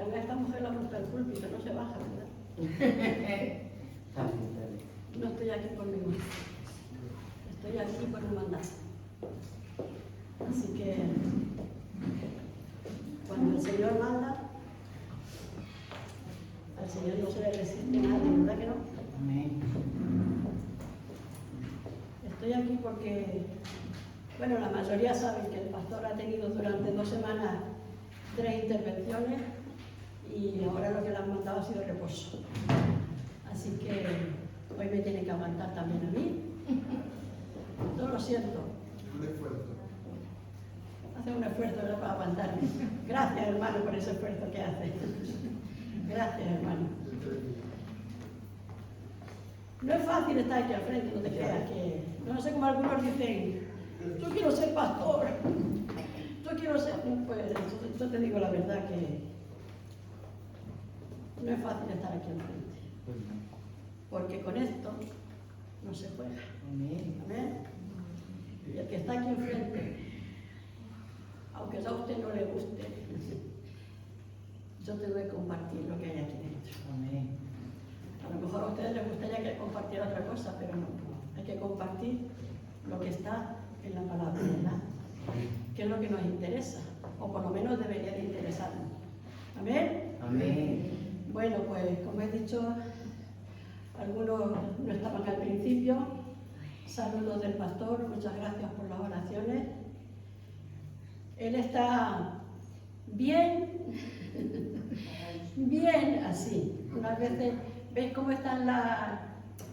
dirán, a esta mujer la gusta el púlpito, no se baja, ¿verdad? No estoy aquí por mi mano, estoy aquí por mi mandato. Así que cuando el Señor manda, al Señor no se le resiste nada, ¿verdad que no? Amén. Estoy aquí porque, bueno, la mayoría saben que el pastor ha tenido durante 2 semanas 3 intervenciones y ahora lo que le han mandado ha sido reposo. Así que hoy me tiene que aguantar también a mí. Yo lo siento. Un esfuerzo. Hace un esfuerzo para aguantarme. Gracias, hermano, por ese esfuerzo que hace. Gracias, hermano. No es fácil estar aquí al frente, no te creas que... No sé cómo algunos dicen, yo quiero ser pastor, yo quiero ser... Pues yo te digo la verdad que no es fácil estar aquí al frente. Porque con esto no se juega. Amén. Y el que está aquí enfrente, aunque a usted no le guste, yo tengo que compartir lo que hay aquí dentro. Amén. A lo mejor a ustedes les gustaría que compartiera otra cosa, pero no. Hay que compartir lo que está en la palabra, ¿verdad? Que es lo que nos interesa, o por lo menos debería de interesarnos. ¿Amén? Amén. Bueno, pues como he dicho, algunos no estaban al principio. Saludos del pastor, muchas gracias por las oraciones. Él está bien, bien así. Unas veces, ¿veis cómo están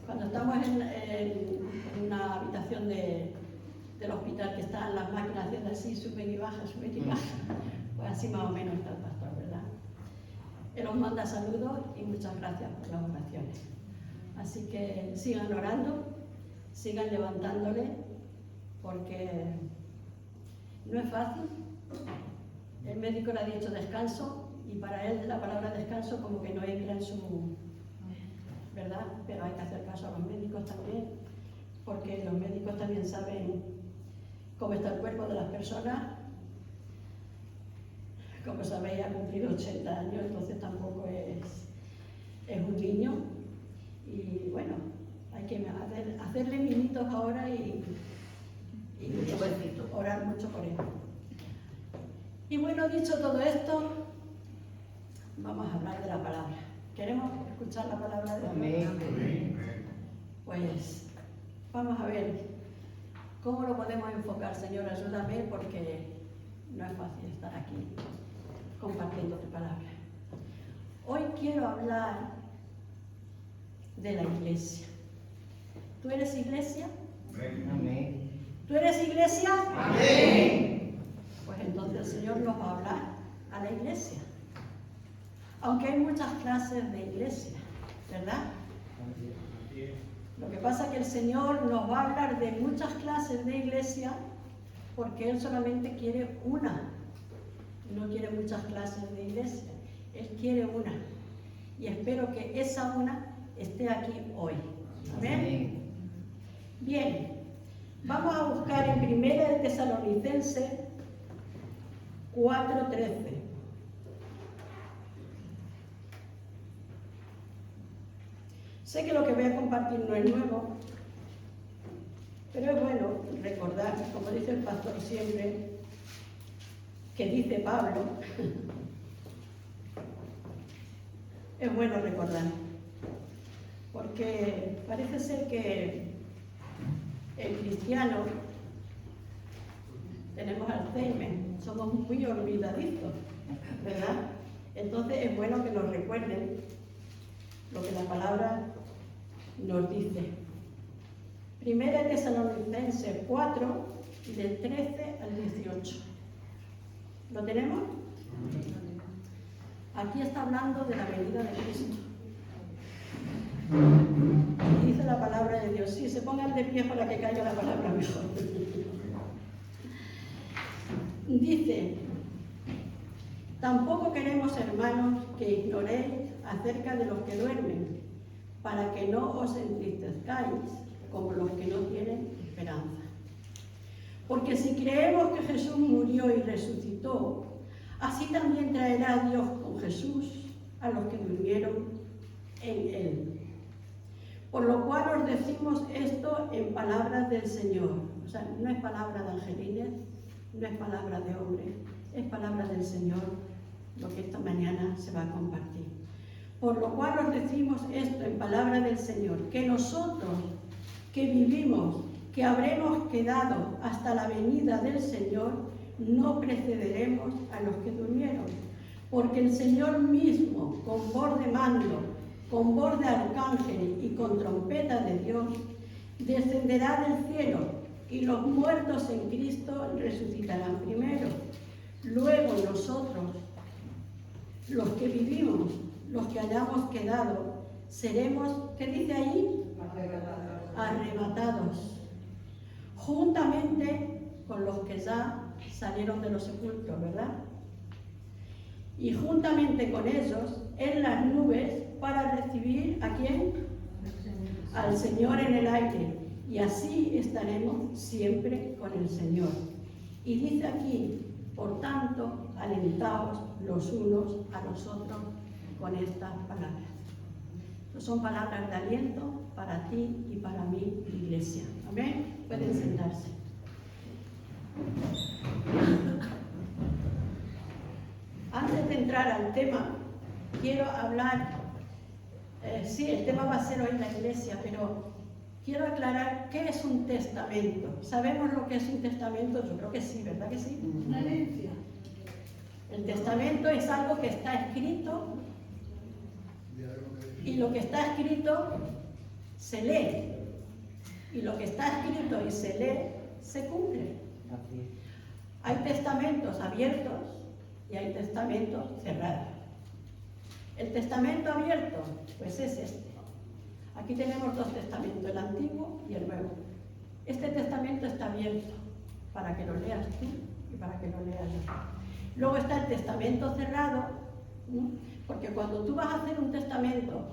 cuando estamos en una habitación del hospital, que están las máquinas haciendo así, suben y bajan, suben y bajan? Pues así más o menos está el pastor, ¿verdad? Él os manda saludos y muchas gracias por las oraciones. Así que sigan orando, sigan levantándole, porque no es fácil. El médico le ha dicho descanso y para él la palabra descanso como que no entra en su... ¿verdad? Pero hay que hacer caso a los médicos también, porque los médicos también saben cómo está el cuerpo de las personas. Como sabéis, ha cumplido 80 años, entonces tampoco es un niño. Y bueno, hay que hacerle mimitos ahora y orar mucho por él. Y bueno, dicho todo esto, vamos a hablar de la palabra. ¿Queremos escuchar la palabra de Dios? Amén. Pues vamos a ver cómo lo podemos enfocar. Señor, ayúdame, porque no es fácil estar aquí compartiendo tu palabra. Hoy quiero hablar de la iglesia. ¿Tú eres iglesia? Amén. ¿Tú eres iglesia? Amén. Pues entonces el Señor nos va a hablar a la iglesia. Aunque hay muchas clases de iglesia, ¿verdad? Lo que pasa es que el Señor nos va a hablar de muchas clases de iglesia porque Él solamente quiere una. No quiere muchas clases de iglesia. Él quiere una. Y espero que esa una esté aquí hoy. Amén. Bien, vamos a buscar en 1 de Tesalonicenses 4:13. Sé que lo que voy a compartir no es nuevo, pero es bueno recordar, como dice el pastor siempre, que dice Pablo, es bueno recordar, porque parece ser que el cristiano tenemos Alzheimer, somos muy olvidadizos, ¿verdad? Entonces es bueno que nos recuerden lo que la palabra nos dice. 1 Tesalonicenses 4, del 13 al 18. ¿Lo tenemos? Aquí está hablando de la venida de Cristo. Y dice la palabra de Dios. Sí, se pongan de pie para que caiga la palabra mejor. Dice: tampoco queremos, hermanos, que ignoréis acerca de los que duermen, para que no os entristezcáis como los que no tienen esperanza. Porque si creemos que Jesús murió y resucitó, así también traerá Dios con Jesús a los que durmieron en él. Por lo cual os decimos esto en palabras del Señor. O sea, no es palabra de angelines, no es palabra de hombre, es palabra del Señor, lo que esta mañana se va a compartir. Por lo cual os decimos esto en palabra del Señor, que nosotros que vivimos, que habremos quedado hasta la venida del Señor, no precederemos a los que durmieron. Porque el Señor mismo, con voz de mando, con voz de arcángel y con trompeta de Dios, descenderá del cielo, y los muertos en Cristo resucitarán primero. Luego nosotros, los que vivimos, los que hayamos quedado, seremos, ¿qué dice ahí? Arrebatados, juntamente con los que ya salieron de los sepulcros, ¿verdad? Y juntamente con ellos en las nubes para recibir ¿a quién? Al Señor en el aire. Y así estaremos siempre con el Señor. Y dice aquí, por tanto, alentaos los unos a los otros con estas palabras. Son palabras de aliento para ti y para mí, iglesia. Amén. Pueden sentarse. Antes de entrar al tema, quiero hablar, sí, el tema va a ser hoy en la iglesia, pero quiero aclarar qué es un testamento. ¿Sabemos lo que es un testamento? Yo creo que sí, ¿verdad que sí? Una herencia. El testamento es algo que está escrito y lo que está escrito se lee. Y lo que está escrito y se lee se cumple. Hay testamentos abiertos y hay testamentos cerrados. El testamento abierto, pues es este. Aquí tenemos dos testamentos, el antiguo y el nuevo. Este testamento está abierto para que lo leas tú y para que lo lea yo. Luego está el testamento cerrado, porque cuando tú vas a hacer un testamento,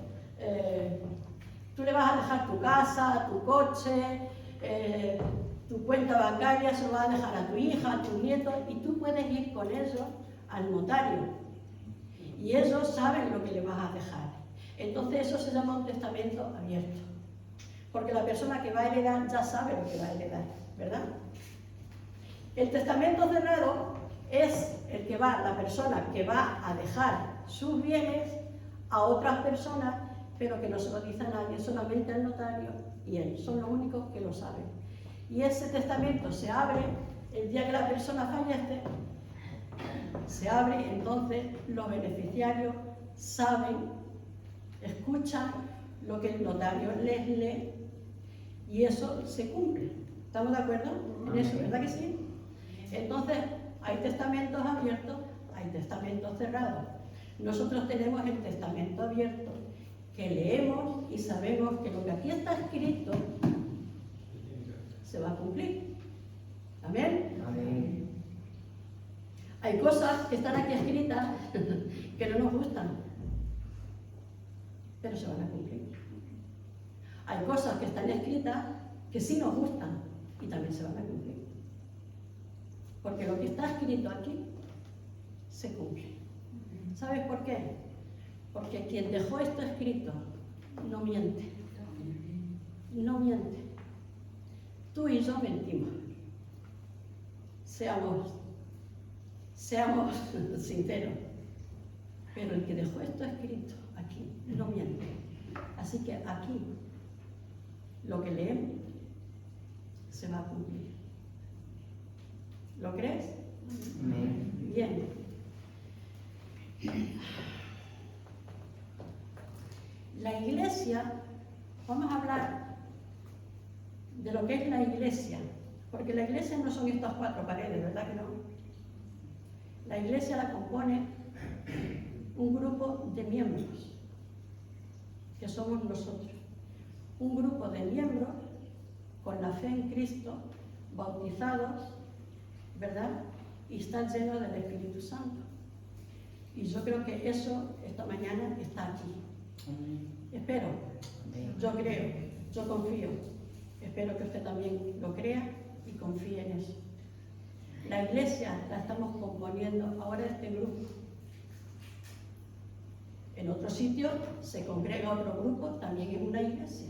tú le vas a dejar tu casa, tu coche, tu cuenta bancaria, se lo vas a dejar a tu hija, a tu nieto, y tú puedes ir con eso al notario. Y ellos saben lo que le vas a dejar. Entonces eso se llama un testamento abierto. Porque la persona que va a heredar ya sabe lo que va a heredar, ¿verdad? El testamento cerrado es el que va, la persona que va a dejar sus bienes a otras personas, pero que no se lo dice a nadie, solamente al notario y él. Son los únicos que lo saben. Y ese testamento se abre el día que la persona fallece, se abre y entonces los beneficiarios saben, escuchan lo que el notario les lee y eso se cumple. ¿Estamos de acuerdo en eso, verdad que sí? Entonces, hay testamentos abiertos, hay testamentos cerrados. Nosotros tenemos el testamento abierto, que leemos y sabemos que lo que aquí está escrito se va a cumplir. ¿Amén? Amén. Hay cosas que están aquí escritas que no nos gustan, pero se van a cumplir. Hay cosas que están escritas que sí nos gustan y también se van a cumplir. Porque lo que está escrito aquí se cumple. ¿Sabes por qué? Porque quien dejó esto escrito no miente. No miente. Tú y yo mentimos. Seamos sinceros. Pero el que dejó esto escrito aquí no miente. Así que aquí lo que leemos se va a cumplir. ¿Lo crees? Amén. Bien. La iglesia, vamos a hablar de lo que es la iglesia, porque la iglesia no son estas cuatro paredes, ¿verdad que no? La iglesia la compone un grupo de miembros, que somos nosotros. Un grupo de miembros con la fe en Cristo, bautizados, ¿verdad? Y están llenos del Espíritu Santo. Y yo creo que eso esta mañana está aquí. Espero, yo creo, yo confío. Espero que usted también lo crea y confíe en eso. La iglesia la estamos componiendo ahora este grupo. En otro sitio se congrega otro grupo, también es una iglesia.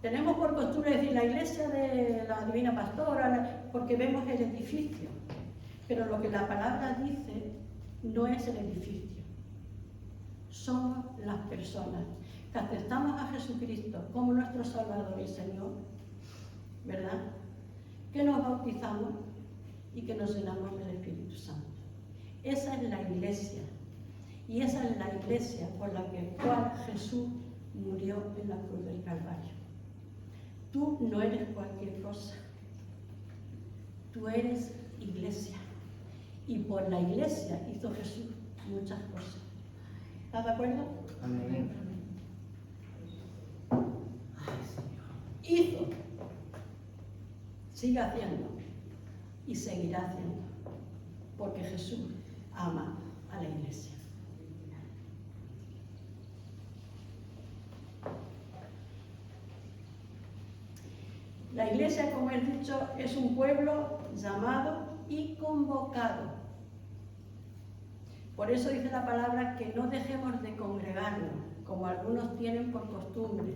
Tenemos por costumbre decir la iglesia de la Divina Pastora, porque vemos el edificio. Pero lo que la palabra dice no es el edificio. Somos las personas que aceptamos a Jesucristo como nuestro Salvador y Señor, ¿verdad? Que nos bautizamos y que nos llenamos del Espíritu Santo. Esa es la iglesia. Y esa es la iglesia por la cual Jesús murió en la cruz del Calvario. Tú no eres cualquier cosa. Tú eres iglesia. Y por la iglesia hizo Jesús muchas cosas. ¿Estás de acuerdo? Amén. Hizo, sigue haciendo y seguirá haciendo, porque Jesús ama a la iglesia. La iglesia, como he dicho, es un pueblo llamado y convocado. Por eso dice la palabra que no dejemos de congregarnos, como algunos tienen por costumbre,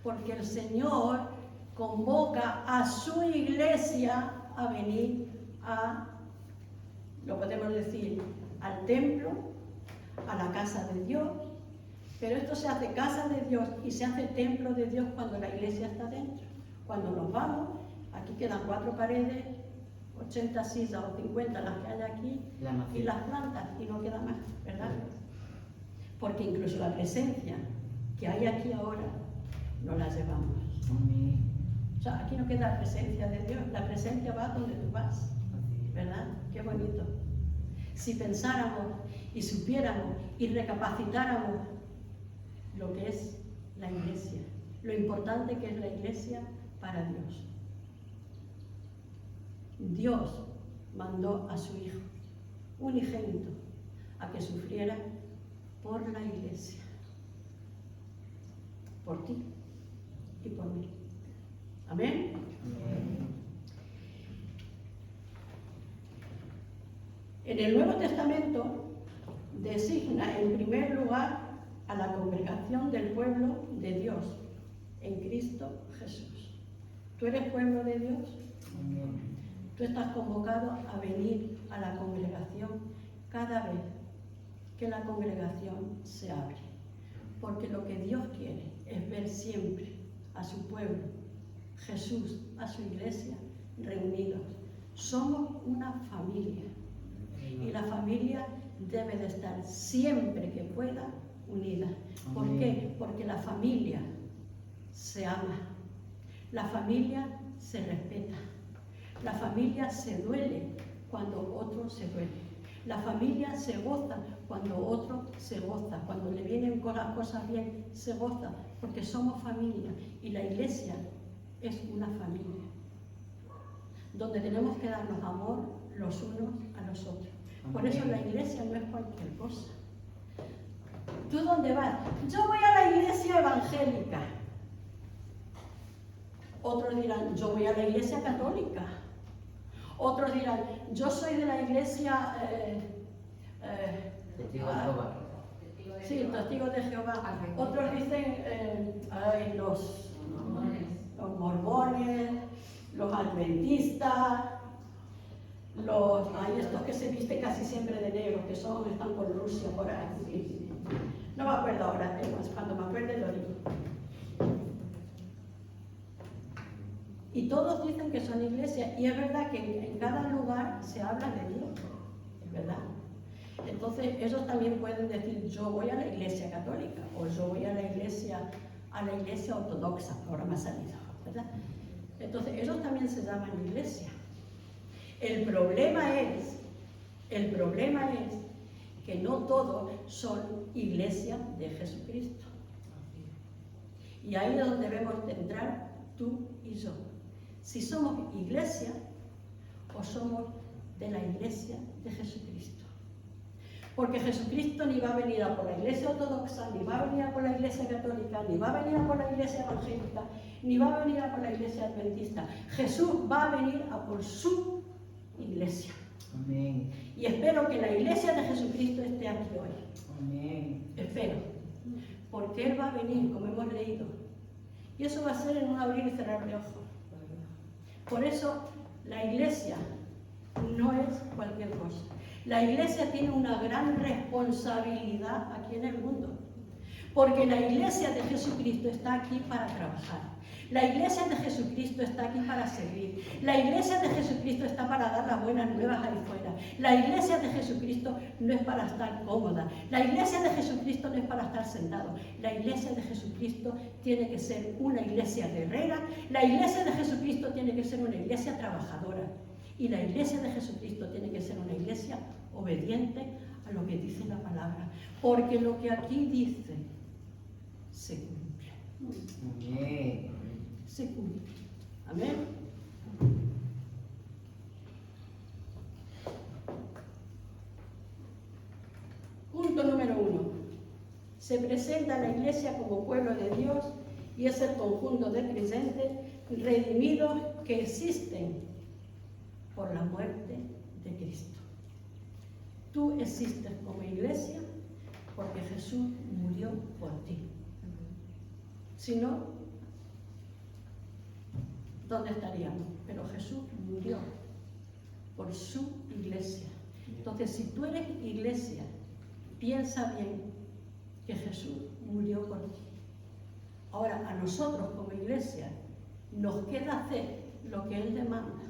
porque el Señor convoca a su iglesia a venir lo podemos decir, al templo, a la casa de Dios, pero esto se hace casa de Dios y se hace templo de Dios cuando la iglesia está dentro. Cuando nos vamos, aquí quedan 4 paredes, 80 sillas o 50 las que hay aquí, y las plantas, y no queda más, ¿verdad? Porque incluso la presencia que hay aquí ahora, no la llevamos. O sea, aquí no queda presencia de Dios, la presencia va donde tú vas, ¿verdad? Qué bonito. Si pensáramos y supiéramos y recapacitáramos lo que es la iglesia, lo importante que es la iglesia para Dios. Dios mandó a su Hijo, unigénito, a que sufriera por la iglesia, por ti y por mí. Amén. En el Nuevo Testamento designa en primer lugar a la congregación del pueblo de Dios en Cristo Jesús. ¿Tú eres pueblo de Dios? Tú estás convocado a venir a la congregación cada vez que la congregación se abre. Porque lo que Dios quiere es ver siempre a su pueblo, Jesús, a su iglesia, reunidos. Somos una familia. Y la familia debe de estar siempre que pueda unida. ¿Por qué? Porque la familia se ama. La familia se respeta. La familia se duele cuando otro se duele. La familia se goza cuando otro se goza. Cuando le vienen las cosas bien, se goza. Porque somos familia. Y la iglesia es una familia. Donde tenemos que darnos amor los unos a los otros. Por eso la iglesia no es cualquier cosa. ¿Tú dónde vas? Yo voy a la iglesia evangélica. Otros dirán, yo voy a la iglesia católica. Otros dirán, yo soy de la iglesia... Testigo de Jehová. Sí, testigos de Jehová. Otros dicen, los mormones, los adventistas, hay estos que se visten casi siempre de negro, que están por Rusia, por ahí. No me acuerdo ahora, cuando me acuerde lo digo. Y todos dicen que son iglesias, y es verdad que en cada lugar se habla de Dios, es verdad. Entonces ellos también pueden decir, yo voy a la iglesia católica, o yo voy a la iglesia ortodoxa, ahora me ha salido, ¿verdad? Entonces ellos también se llaman iglesia. El problema es que no todos son iglesias de Jesucristo. Y ahí es donde debemos de entrar tú y yo. Si somos iglesia o somos de la iglesia de Jesucristo. Porque Jesucristo ni va a venir a por la iglesia ortodoxa, ni va a venir a por la iglesia católica, ni va a venir a por la iglesia evangélica, ni va a venir a por la iglesia adventista. Jesús va a venir a por su iglesia. Amén. Y espero que la iglesia de Jesucristo esté aquí hoy. Amén. Espero. Porque Él va a venir, como hemos leído. Y eso va a ser en un abrir y cerrar de ojos. Por eso la iglesia no es cualquier cosa. La iglesia tiene una gran responsabilidad aquí en el mundo. Porque la iglesia de Jesucristo está aquí para trabajar. La iglesia de Jesucristo está aquí para servir. La iglesia de Jesucristo está para dar las buenas nuevas ahí fuera. La iglesia de Jesucristo no es para estar cómoda. La iglesia de Jesucristo no es para estar sentado. La iglesia de Jesucristo tiene que ser una iglesia guerrera. La iglesia de Jesucristo tiene que ser una iglesia trabajadora. Y la iglesia de Jesucristo tiene que ser una iglesia obediente a lo que dice la palabra. Porque lo que aquí dice se cumple. Amén. Se cumple. Amén. Punto número 1. Se presenta a la iglesia como pueblo de Dios y es el conjunto de creyentes redimidos que existen por la muerte de Cristo. Tú existes como iglesia porque Jesús murió por ti. Si no, ¿dónde estaríamos? Pero Jesús murió por su iglesia. Entonces, si tú eres iglesia, piensa bien que Jesús murió por ti. Ahora, a nosotros como iglesia, nos queda hacer lo que Él demanda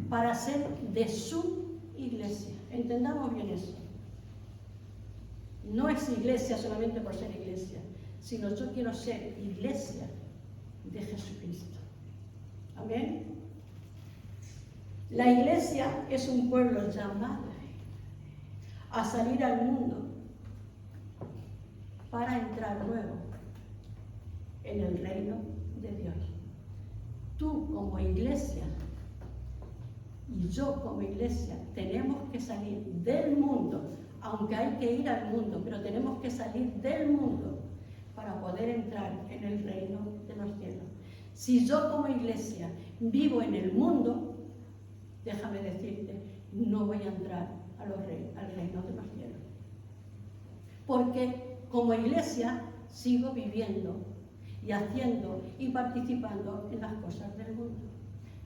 para ser de su iglesia. Entendamos bien eso. No es iglesia solamente por ser iglesia, sino yo quiero ser iglesia de Jesucristo. Amén. La iglesia es un pueblo llamado a salir al mundo para entrar luego en el reino de Dios. Tú como iglesia y yo como iglesia tenemos que salir del mundo, aunque hay que ir al mundo, pero tenemos que salir del mundo para poder entrar en el reino de los cielos. Si yo como iglesia vivo en el mundo, déjame decirte, no voy a entrar al reino de los cielos. Porque como iglesia sigo viviendo y haciendo y participando en las cosas del mundo.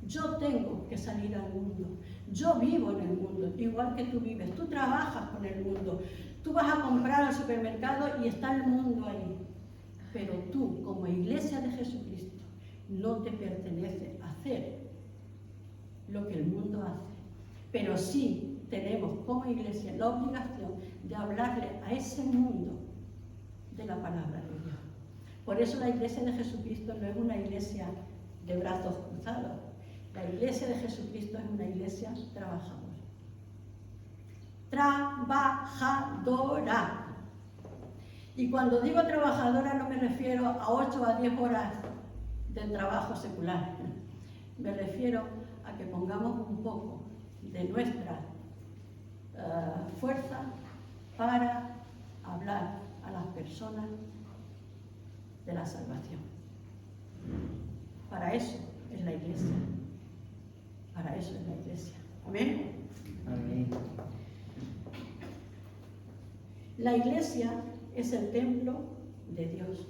Yo tengo que salir al mundo. Yo vivo en el mundo, igual que tú vives. Tú trabajas con el mundo. Tú vas a comprar al supermercado y está el mundo ahí. Pero tú, como iglesia de Jesucristo, no te pertenece hacer lo que el mundo hace. Pero sí tenemos como iglesia la obligación de hablarle a ese mundo de la palabra de Dios. Por eso la iglesia de Jesucristo no es una iglesia de brazos cruzados. La iglesia de Jesucristo es una iglesia trabajadora. Trabajadora. Y cuando digo trabajadora no me refiero a 8 a 10 horas del trabajo secular. Me refiero a que pongamos un poco de nuestra fuerza para hablar a las personas de la salvación. Para eso es la iglesia. Para eso es la iglesia. Amén. Amén. La iglesia es el templo de Dios.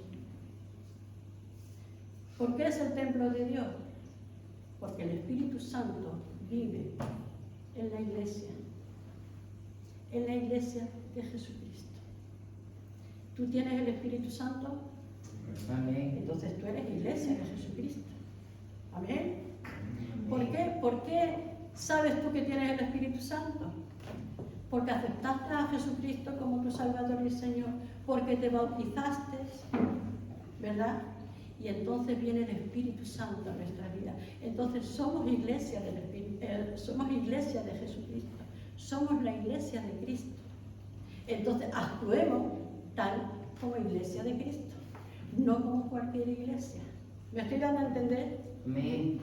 ¿Por qué es el templo de Dios? Porque el Espíritu Santo vive en la iglesia de Jesucristo. ¿Tú tienes el Espíritu Santo? Amén. Entonces tú eres iglesia de Jesucristo. Amén. ¿Por qué? ¿Por qué sabes tú que tienes el Espíritu Santo? Porque aceptaste a Jesucristo como tu Salvador y Señor, porque te bautizaste, ¿verdad? Y entonces viene el Espíritu Santo a nuestra vida. Entonces somos iglesia del somos iglesia de Jesucristo. Somos la iglesia de Cristo. Entonces actuemos tal como iglesia de Cristo, no como cualquier iglesia. ¿Me estoy dando a entender? Amén.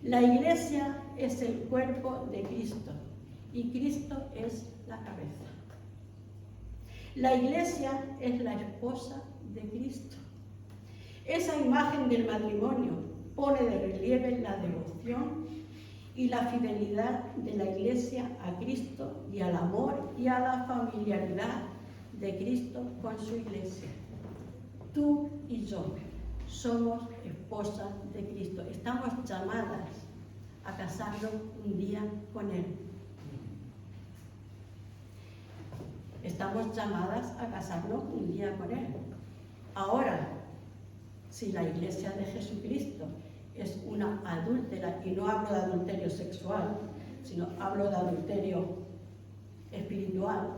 La iglesia es el cuerpo de Cristo y Cristo es la cabeza. La iglesia es la esposa de Cristo. Esa imagen del matrimonio pone de relieve la devoción y la fidelidad de la Iglesia a Cristo y al amor y a la familiaridad de Cristo con su Iglesia. Tú y yo somos esposas de Cristo. Estamos llamadas a casarnos un día con Él. Estamos llamadas a casarnos un día con Él. Ahora, si la Iglesia de Jesucristo es una adúltera, y no hablo de adulterio sexual, sino hablo de adulterio espiritual,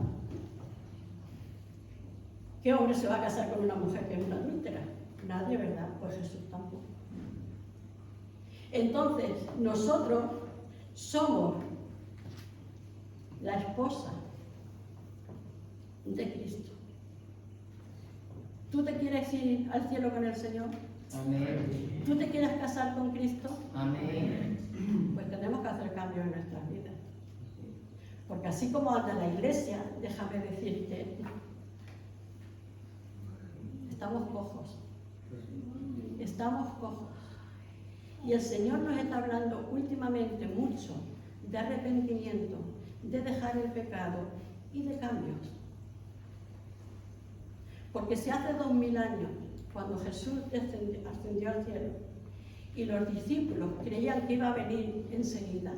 ¿qué hombre se va a casar con una mujer que es una adúltera? Nadie, ¿verdad? Pues Jesús tampoco. Entonces, nosotros somos la esposa de Cristo. ¿Tú te quieres ir al cielo con el Señor? Amén. ¿Tú te quieres casar con Cristo? Amén. Pues tenemos que hacer cambios en nuestras vidas. Porque así como anda la Iglesia, déjame decirte, estamos cojos. Estamos cojos. Y el Señor nos está hablando últimamente mucho de arrepentimiento, de dejar el pecado y de cambios. Porque si hace 2000 años, cuando Jesús ascendió al cielo, y los discípulos creían que iba a venir enseguida,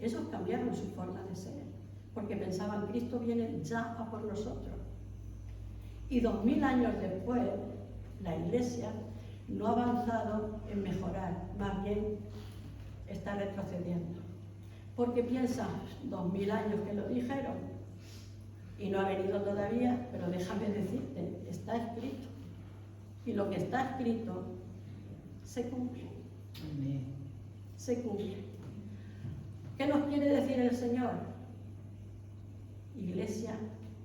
ellos cambiaron su forma de ser, porque pensaban, Cristo viene ya a por nosotros. Y 2000 años después, la Iglesia no ha avanzado en mejorar, más bien está retrocediendo. Porque piensan, 2000 años que lo dijeron, y no ha venido todavía, pero déjame decirte, está escrito. Y lo que está escrito se cumple. Amén. Se cumple. ¿Qué nos quiere decir el Señor? Iglesia,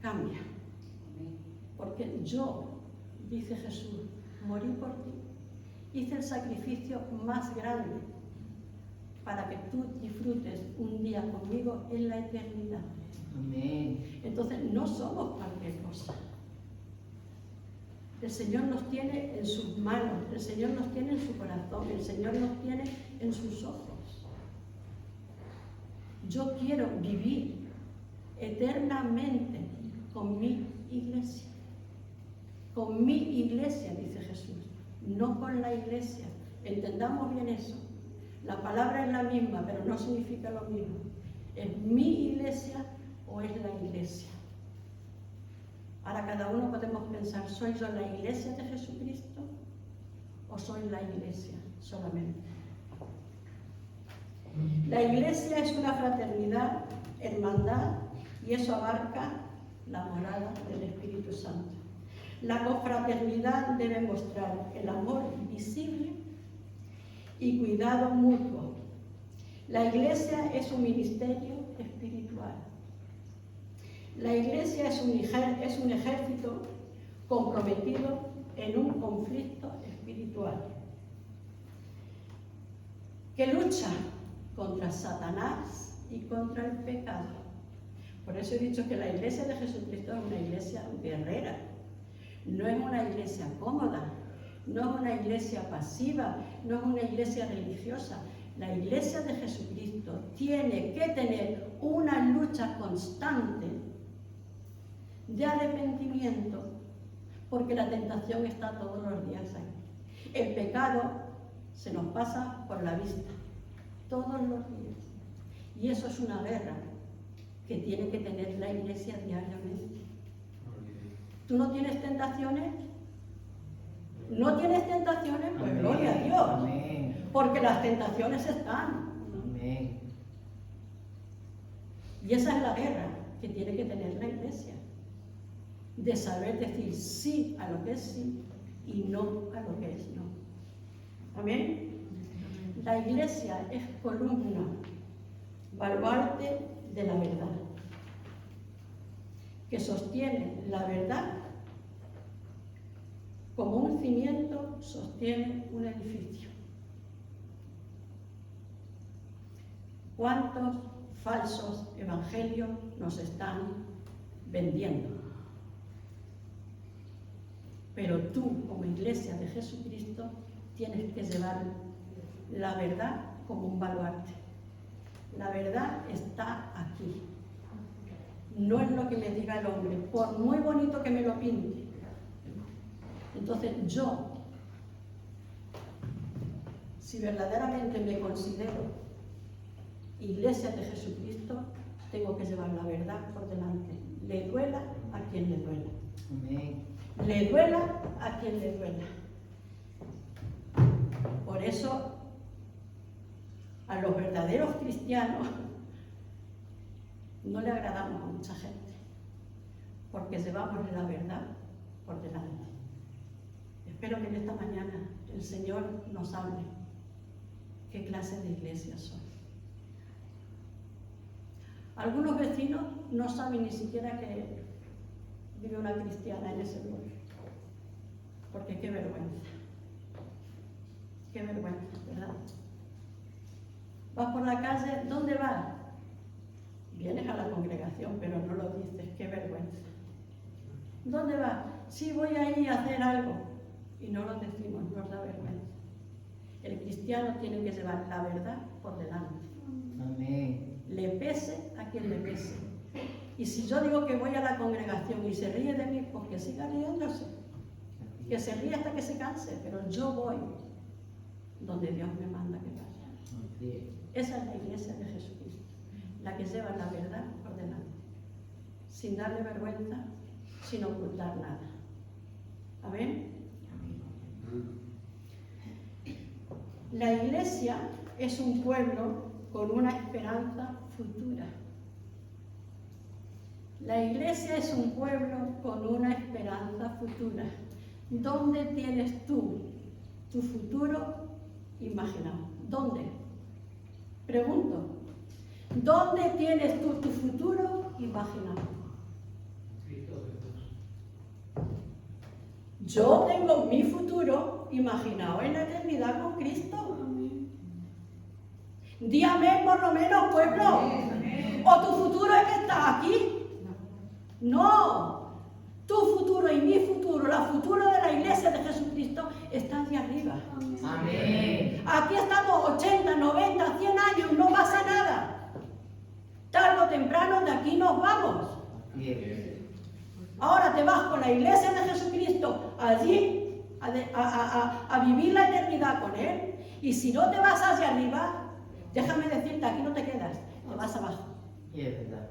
cambia. Porque yo, dice Jesús, morí por ti. Hice el sacrificio más grande para que tú disfrutes un día conmigo en la eternidad. Amén. Entonces no somos cualquier cosa. El Señor nos tiene en sus manos, el Señor nos tiene en su corazón, el Señor nos tiene en sus ojos. Yo quiero vivir eternamente con mi iglesia. Con mi iglesia, dice Jesús, no con la iglesia. Entendamos bien eso. La palabra es la misma, pero no significa lo mismo. ¿Es mi iglesia o es la iglesia? Ahora cada uno podemos pensar, ¿soy yo la iglesia de Jesucristo o soy la iglesia solamente? La iglesia es una fraternidad, hermandad, y eso abarca la morada del Espíritu Santo. La confraternidad debe mostrar el amor visible y cuidado mutuo. La iglesia es un ministerio espiritual. La iglesia es un ejército comprometido en un conflicto espiritual que lucha contra Satanás y contra el pecado. Por eso he dicho que la iglesia de Jesucristo es una iglesia guerrera. No es una iglesia cómoda, no es una iglesia pasiva, no es una iglesia religiosa. La iglesia de Jesucristo tiene que tener una lucha constante de arrepentimiento, porque la tentación está todos los días ahí. El pecado se nos pasa por la vista, todos los días. Y eso es una guerra que tiene que tener la iglesia diariamente. ¿Tú no tienes tentaciones? ¿No tienes tentaciones? Pues Amén. gloria a Dios. Amén. Porque las tentaciones están. Amén. Y esa es la guerra que tiene que tener la iglesia. De saber decir sí a lo que es sí y no a lo que es no. Amén. La iglesia es columna, baluarte de la verdad, que sostiene la verdad como un cimiento sostiene un edificio. ¿Cuántos falsos evangelios nos están vendiendo? Pero tú, como iglesia de Jesucristo, tienes que llevar la verdad como un baluarte. La verdad está aquí. No es lo que me diga el hombre, por muy bonito que me lo pinte. Entonces yo, si verdaderamente me considero Iglesia de Jesucristo, tengo que llevar la verdad por delante. Le duela a quien le duela. Amén. Le duela a quien le duela. Por eso, a los verdaderos cristianos no le agradamos a mucha gente, porque llevamos la verdad por delante. Espero que en esta mañana el Señor nos hable qué clase de iglesia son. Algunos vecinos no saben ni siquiera que vive una cristiana en ese lugar, porque qué vergüenza, ¿verdad? Vas por la calle, ¿dónde vas? Vienes a la congregación, pero no lo dices, qué vergüenza. ¿Dónde vas? Sí, voy ahí a hacer algo, y no lo decimos, nos da vergüenza. El cristiano tiene que llevar la verdad por delante. Amén. Le pese a quien le pese. Y si yo digo que voy a la congregación y se ríe de mí, pues que siga riéndose. Que se ríe hasta que se canse, pero yo voy donde Dios me manda que vaya. Esa es la iglesia de Jesucristo, la que lleva la verdad por delante, sin darle vergüenza, sin ocultar nada. ¿Amén? La iglesia es un pueblo con una esperanza futura. La iglesia es un pueblo con una esperanza futura. ¿Dónde tienes tú tu futuro imaginado? ¿Dónde? Pregunto. ¿Dónde tienes tú tu futuro imaginado? Yo tengo mi futuro imaginado en la eternidad con Cristo. Di amén por lo menos, pueblo. ¿O tu futuro es que estás aquí? No. Tu futuro y mi futuro, la futuro de la iglesia de Jesucristo, está hacia arriba. Amén. Aquí estamos 80, 90, 100 años, no pasa nada. Tarde o temprano de aquí nos vamos. Ahora te vas con la iglesia de Jesucristo allí a vivir la eternidad con Él. Y si no te vas hacia arriba, déjame decirte, aquí no te quedas, te vas abajo. Y es verdad.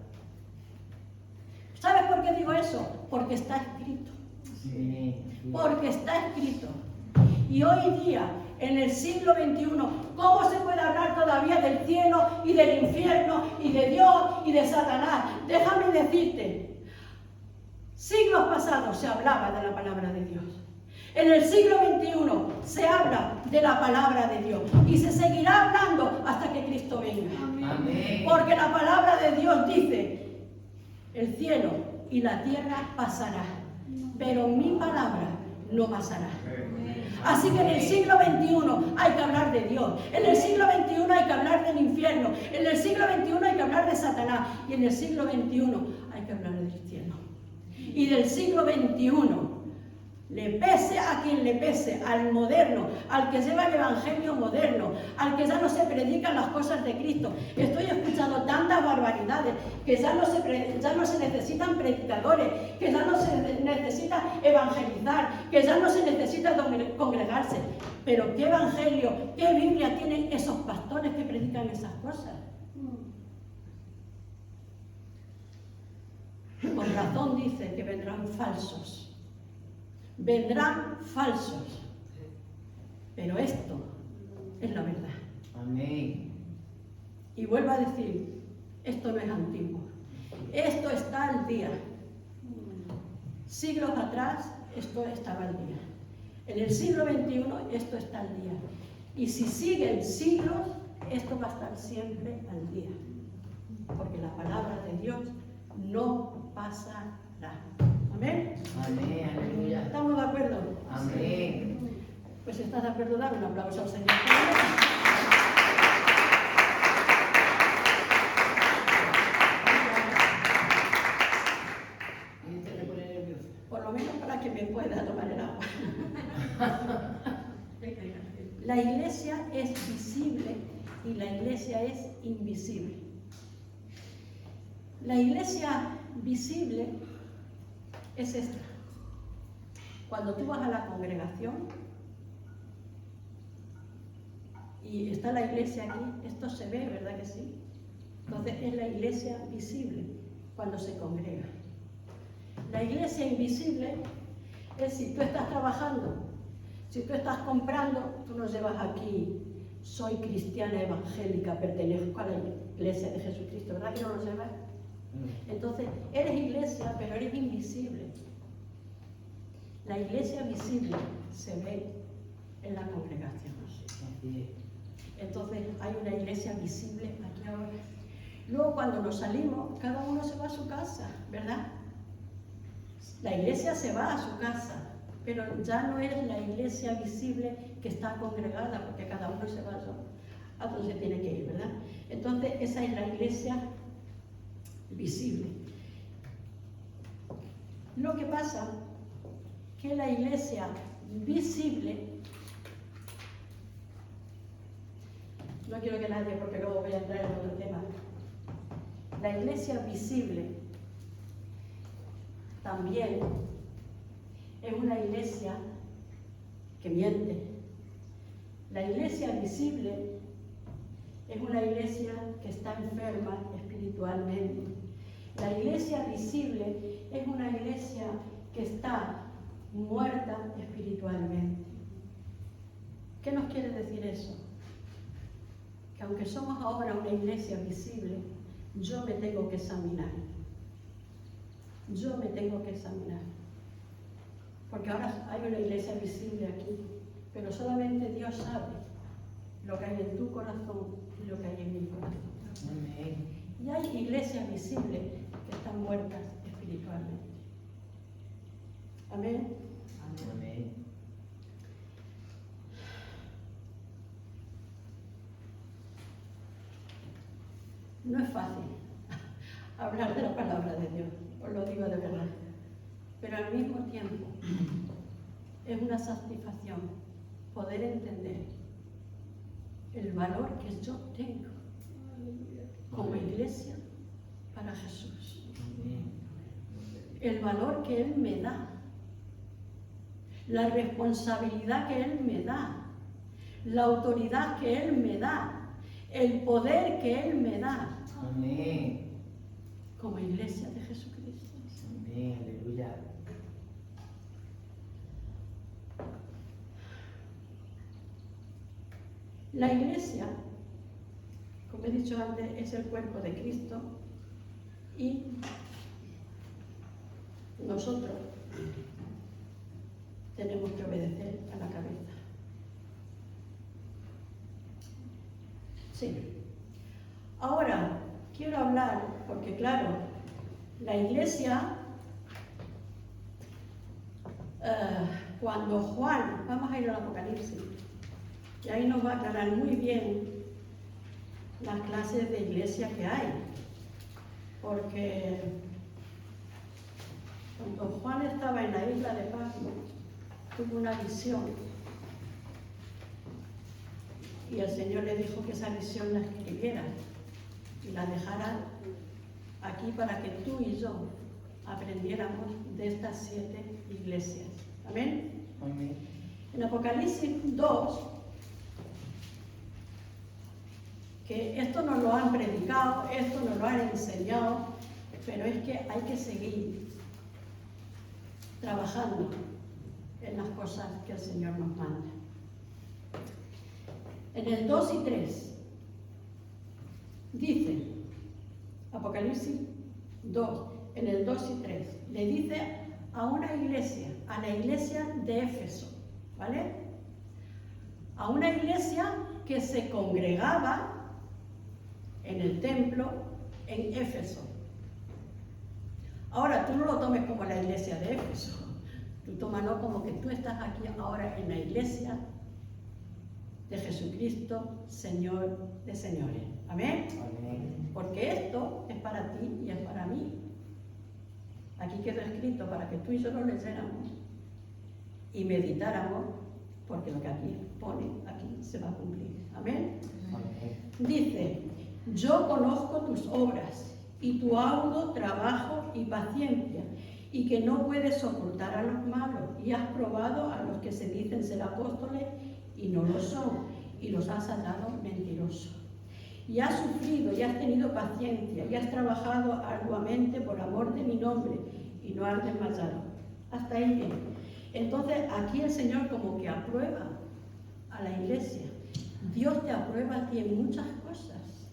¿Sabes por qué digo eso? Porque está escrito. Sí. Porque está escrito. Y hoy día, en el siglo XXI, ¿cómo se puede hablar todavía del cielo y del infierno y de Dios y de Satanás? Déjame decirte, siglos pasados se hablaba de la palabra de Dios. En el siglo XXI se habla de la palabra de Dios y se seguirá hablando hasta que Cristo venga. Amén. Porque la palabra de Dios dice, el cielo y la tierra pasará, pero mi palabra no pasará. Así que en el siglo XXI hay que hablar de Dios, en el siglo XXI hay que hablar del infierno, en el siglo XXI hay que hablar de Satanás y en el siglo XXI hay que hablar del cielo. Y del siglo XXI, le pese a quien le pese, al moderno, al que lleva el evangelio moderno, al que ya no se predican las cosas de Cristo. Estoy escuchando tantas barbaridades que ya no se necesitan predicadores, que ya no se necesita evangelizar, que ya no se necesita congregarse. Pero ¿qué evangelio, qué Biblia tienen esos pastores que predican esas cosas? Con razón dice que vendrán falsos. Vendrán falsos, pero esto es la verdad. Amén. Y vuelvo a decir, esto no es antiguo, esto está al día. Siglos atrás esto estaba al día. En el siglo XXI esto está al día. Y si siguen siglos, esto va a estar siempre al día. Porque la palabra de Dios no pasará. ¿Amén? Amén. Aleluya. ¿Estamos de acuerdo? Amén. Pues si estás de acuerdo, dame un aplauso al Señor. Por lo menos para que me pueda tomar el agua. La iglesia es visible y la iglesia es invisible. La iglesia visible es esta. Cuando tú vas a la congregación y está la iglesia aquí, esto se ve, ¿verdad que sí? Entonces es la iglesia visible cuando se congrega. La iglesia invisible es si tú estás trabajando, si tú estás comprando, tú no llevas aquí, soy cristiana evangélica, pertenezco a la iglesia de Jesucristo, ¿verdad que no lo llevas? Entonces, eres iglesia, pero eres invisible. La iglesia visible se ve en la congregación. Entonces, hay una iglesia visible aquí ahora. Luego, cuando nos salimos, cada uno se va a su casa, ¿verdad? La iglesia se va a su casa, pero ya no es la iglesia visible que está congregada, porque cada uno se va a donde tiene que ir, ¿verdad? Entonces, esa es la iglesia visible. Lo que pasa que la iglesia visible, no quiero que nadie, porque luego voy a entrar en otro tema, la iglesia visible también es una iglesia que miente. La iglesia visible es una iglesia que está enferma espiritualmente. La iglesia visible es una iglesia que está muerta espiritualmente. ¿Qué nos quiere decir eso? Que aunque somos ahora una iglesia visible, yo me tengo que examinar. Yo me tengo que examinar. Porque ahora hay una iglesia visible aquí, pero solamente Dios sabe lo que hay en tu corazón y lo que hay en mi corazón. Amén. Y hay iglesias visibles que están muertas espiritualmente. Amén. Amén. No es fácil hablar de la palabra de Dios, os lo digo de verdad. Pero al mismo tiempo es una satisfacción poder entender el valor que yo tengo como iglesia para Jesús. El valor que Él me da, la responsabilidad que Él me da, la autoridad que Él me da, el poder que Él me da. Amén. Como iglesia de Jesucristo. Amén. Aleluya. La iglesia, como he dicho antes, es el cuerpo de Cristo y nosotros tenemos que obedecer a la cabeza. Sí. Ahora, quiero hablar, porque claro, la iglesia, cuando Juan, vamos a ir al Apocalipsis, y ahí nos va a aclarar muy bien las clases de iglesia que hay, porque cuando Juan estaba en la isla de Patmos, tuvo una visión y el Señor le dijo que esa visión la escribiera y la dejara aquí para que tú y yo aprendiéramos de estas 7 iglesias. ¿Amén? Amén. En Apocalipsis 2, que esto nos lo han predicado, esto nos lo han enseñado, pero es que hay que seguir trabajando en las cosas que el Señor nos manda. En el 2 y 3 dice, Apocalipsis 2, en el 2 y 3, le dice a una iglesia, a la iglesia de Éfeso, ¿vale? A una iglesia que se congregaba en el templo en Éfeso. Ahora, tú no lo tomes como la iglesia de Éfeso, tú tómalo como que tú estás aquí ahora en la iglesia de Jesucristo, Señor de señores. ¿Amén? Amén. Porque esto es para ti y es para mí. Aquí quedó escrito para que tú y yo lo leyéramos y meditáramos, porque lo que aquí pone, aquí se va a cumplir. ¿Amén? Amén. Dice, yo conozco tus obras y tu arduo trabajo y paciencia, y que no puedes soportar a los malos, y has probado a los que se dicen ser apóstoles y no lo son, y los has hallado mentirosos. Y has sufrido y has tenido paciencia y has trabajado arduamente por amor de mi nombre y no has desmayado. Hasta ahí bien. Entonces aquí el Señor como que aprueba a la iglesia. Dios te aprueba a ti en muchas cosas.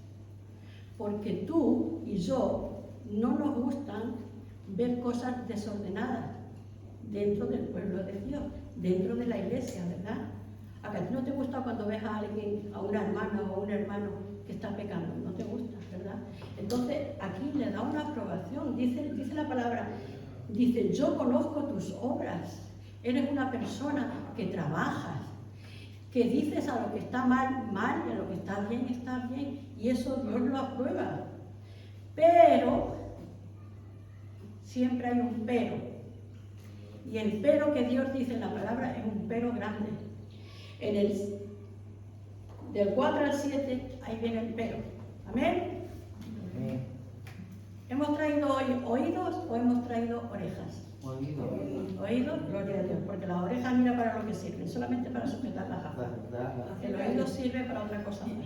Porque tú y yo no nos gustan ver cosas desordenadas dentro del pueblo de Dios, dentro de la iglesia, ¿verdad? ¿A ti no te gusta cuando ves a alguien, a una hermana o a un hermano que está pecando? No te gusta, ¿verdad? Entonces aquí le da una aprobación, dice la palabra, dice, yo conozco tus obras, eres una persona que trabajas, que dices a lo que está mal, mal, y a lo que está bien, y eso Dios lo aprueba. Pero, siempre hay un pero, y el pero que Dios dice en la palabra es un pero grande. Del 4 al 7, ahí viene el pero. ¿Amén? Amén. ¿Hemos traído hoy oídos o hemos traído orejas? Oído. Oídos, gloria a Dios, porque las orejas mira para lo que sirven, solamente para sujetar las gafas. El oído sirve para otra cosa más.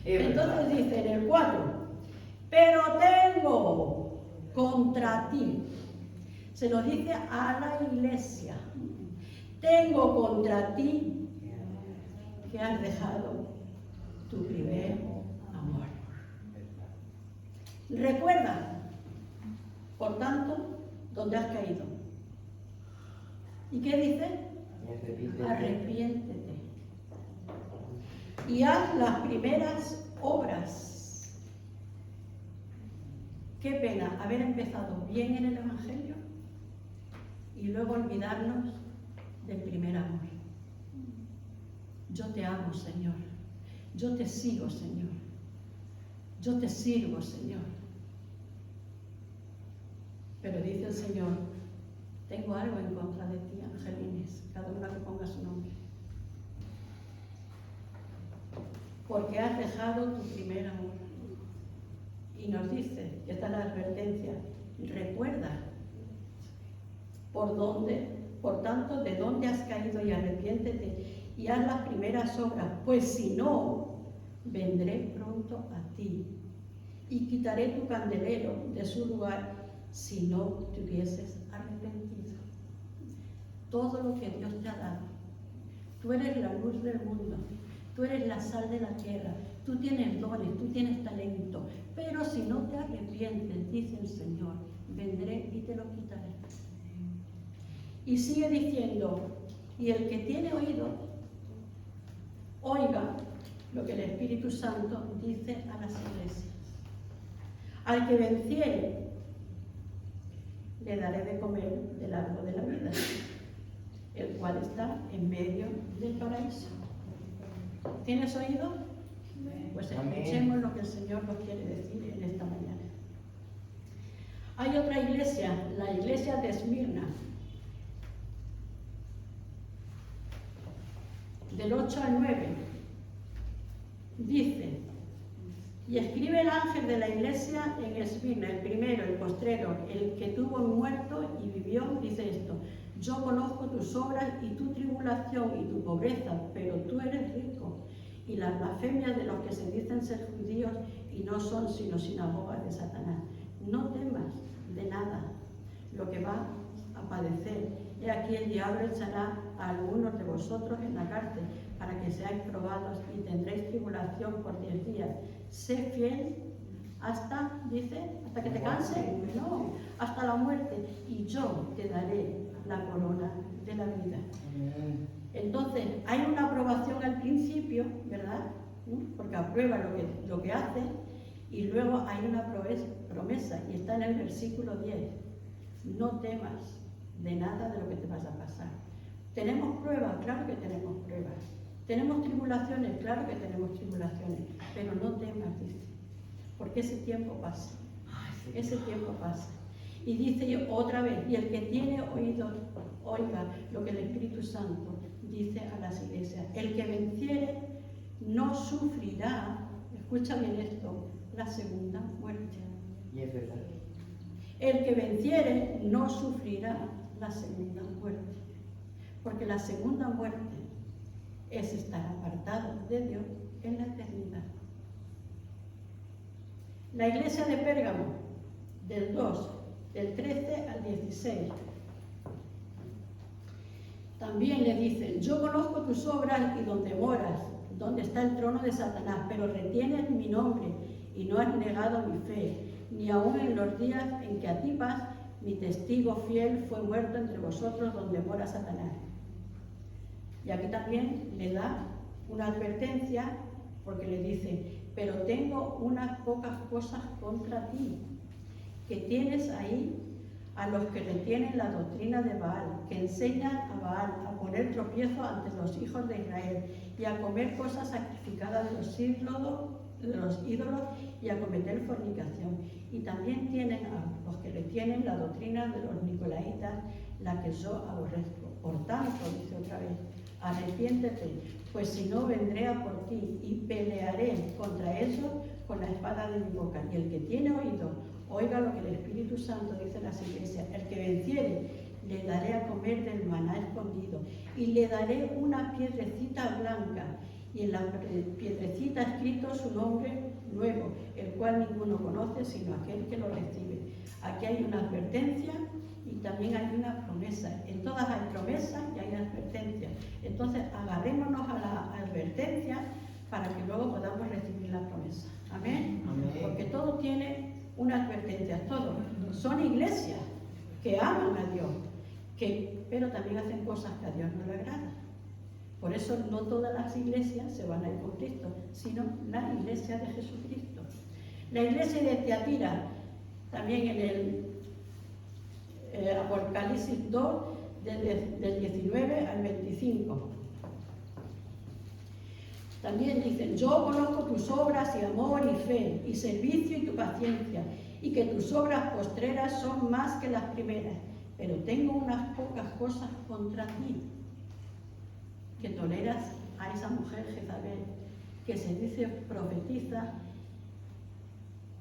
Entonces dice en el 4, pero tengo contra ti, se lo dice a la iglesia, tengo contra ti que has dejado tu primer amor. Recuerda, por tanto, dónde has caído. ¿Y qué dice? Arrepiéntete. Y haz las primeras obras. Qué pena haber empezado bien en el Evangelio y luego olvidarnos del primer amor. Yo te amo, Señor. Yo te sigo, Señor. Yo te sirvo, Señor. Pero dice el Señor, tengo algo en contra de ti, Angelines, cada una que ponga su nombre. Porque has dejado tu primer amor. Y nos dice, esta es la advertencia, recuerda por tanto, de dónde has caído y arrepiéntete y haz las primeras obras, pues si no, vendré pronto a ti y quitaré tu candelero de su lugar si no te hubieses arrepentido. Todo lo que Dios te ha dado, tú eres la luz del mundo, tú eres la sal de la tierra, tú tienes dones, tú tienes talento, pero si no te arrepientes, dice el Señor, vendré y te lo quitaré. Y sigue diciendo, y el que tiene oído, oiga lo que el Espíritu Santo dice a las iglesias. Al que venciere, le daré de comer del árbol de la vida, el cual está en medio del paraíso. ¿Tienes oído? Pues escuchemos lo que el Señor nos quiere decir en esta mañana. Hay otra iglesia, la iglesia de Esmirna, del 8 al 9, dice, y escribe el ángel de la iglesia en Esmirna, el primero, el postrero, el que tuvo muerto y vivió, dice esto, yo conozco tus obras y tu tribulación y tu pobreza, pero tú eres rico, y las blasfemias de los que se dicen ser judíos y no son sino sinagogas de Satanás. No temas de nada lo que va a padecer. He aquí el diablo echará a algunos de vosotros en la cárcel para que seáis probados y tendréis tribulación por 10 días. Sé fiel hasta, dice, hasta que te canses, no, hasta la muerte, y yo te daré la corona de la vida. Entonces, hay una aprobación al principio, ¿verdad? Porque aprueba lo que hace, y luego hay una promesa, y está en el versículo 10. No temas de nada de lo que te vas a pasar. ¿Tenemos pruebas? Claro que tenemos pruebas. ¿Tenemos tribulaciones? Claro que tenemos tribulaciones. Pero no temas, dice, porque ese tiempo pasa. Ese tiempo pasa. Y dice otra vez, y el que tiene oídos, oiga lo que el Espíritu Santo dice a las iglesias. El que venciere, no sufrirá, escucha bien esto, la segunda muerte. Y es verdad. El que venciere no sufrirá la segunda muerte, porque la segunda muerte es estar apartado de Dios en la eternidad. La iglesia de Pérgamo, del 2, del 13 al 16, también le dicen: yo conozco tus obras y donde moras, donde está el trono de Satanás, pero retienes mi nombre y no has negado mi fe, ni aun en los días en que Antipas, mi testigo fiel, fue muerto entre vosotros donde mora Satanás. Y aquí también le da una advertencia, porque le dice: pero tengo unas pocas cosas contra ti, que tienes ahí a los que retienen la doctrina de Baal, que enseñan a Baal a poner tropiezo ante los hijos de Israel y a comer cosas sacrificadas de los ídolos y a cometer fornicación. Y también tienen a los que retienen la doctrina de los nicolaitas, la que yo aborrezco. Por tanto, dice otra vez, arrepiéntete, pues si no vendré a por ti y pelearé contra ellos con la espada de mi boca. Y el que tiene oído, oiga lo que el Espíritu Santo dice en las iglesias: el que venciere, le daré a comer del maná escondido, y le daré una piedrecita blanca, y en la piedrecita escrito su nombre nuevo, el cual ninguno conoce sino aquel que lo recibe. Aquí hay una advertencia y también hay una promesa. En todas hay promesa y hay advertencia. Entonces agarrémonos a la advertencia para que luego podamos recibir la promesa. Amén. Amén. Porque todo tiene una advertencia, todo. Son iglesias que aman a Dios, pero también hacen cosas que a Dios no le agradan. Por eso no todas las iglesias se van a ir con Cristo, sino la iglesia de Jesucristo. La iglesia de Tiatira, también en el Apocalipsis 2, del 19 al 25. También dicen: yo conozco tus obras y amor y fe y servicio y tu paciencia, y que tus obras postreras son más que las primeras, pero tengo unas pocas cosas contra ti, que toleras a esa mujer Jezabel, que se dice profetiza,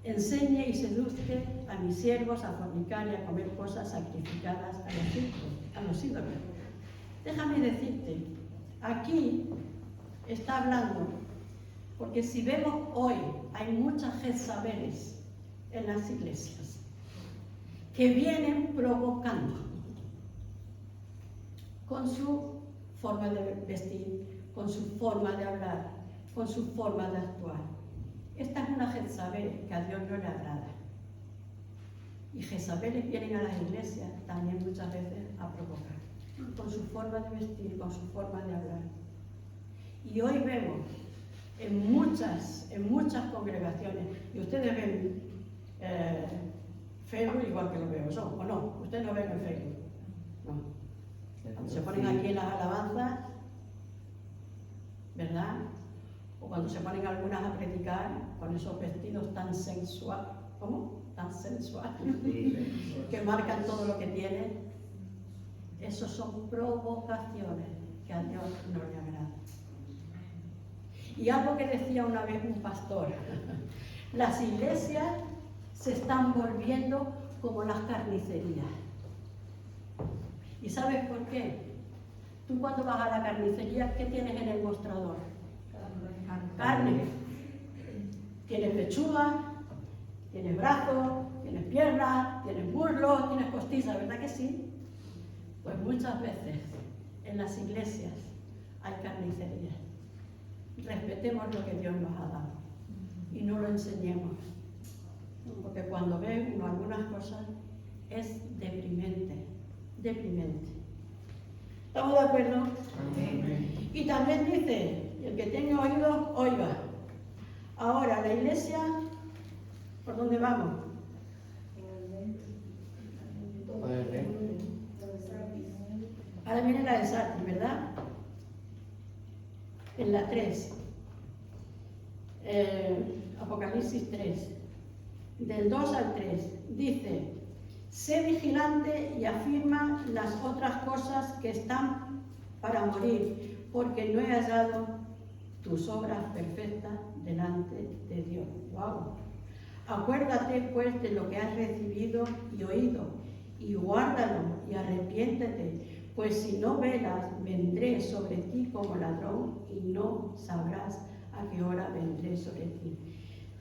enseñe y seduzca a mis siervos a fornicar y a comer cosas sacrificadas a los ídolos. Déjame decirte, aquí está hablando, porque si vemos hoy, hay muchas Jezabeles en las iglesias que vienen provocando con su forma de vestir, con su forma de hablar, con su forma de actuar. Esta es una Jezabel que a Dios no le agrada. Y Jezabeles vienen a las iglesias también muchas veces a provocar, con su forma de vestir, con su forma de hablar. Y hoy vemos en muchas congregaciones, y ustedes ven Facebook igual que lo veo yo, ¿o no? Ustedes no ven el Facebook, no. Cuando se ponen aquí en las alabanzas, ¿verdad? O cuando se ponen algunas a predicar con esos vestidos tan sensuales, ¿cómo? Tan sensuales, que marcan todo lo que tienen. Esos son provocaciones que a Dios no le agradan. Y algo que decía una vez un pastor: las iglesias se están volviendo como las carnicerías. ¿Y sabes por qué? Tú cuando vas a la carnicería, ¿qué tienes en el mostrador? Carne. Tienes pechuga, tienes brazos, tienes piernas, tienes muslos, tienes costillas, ¿verdad que sí? Pues muchas veces en las iglesias hay carnicería. Respetemos lo que Dios nos ha dado y no lo enseñemos, porque cuando ven uno algunas cosas es deprimente. ¿Estamos de acuerdo? Amén. Y también dice: el que tenga oídos, oiga. Ahora, la iglesia, ¿por dónde vamos? Ahora viene la de Sardis, ¿verdad? En la 3. Apocalipsis 3. Del 2 al 3. Dice: sé vigilante y afirma las otras cosas que están para morir, porque no he hallado tus obras perfectas delante de Dios. ¡Wow! Acuérdate pues de lo que has recibido y oído, y guárdalo y arrepiéntete, pues si no velas, vendré sobre ti como ladrón y no sabrás a qué hora vendré sobre ti.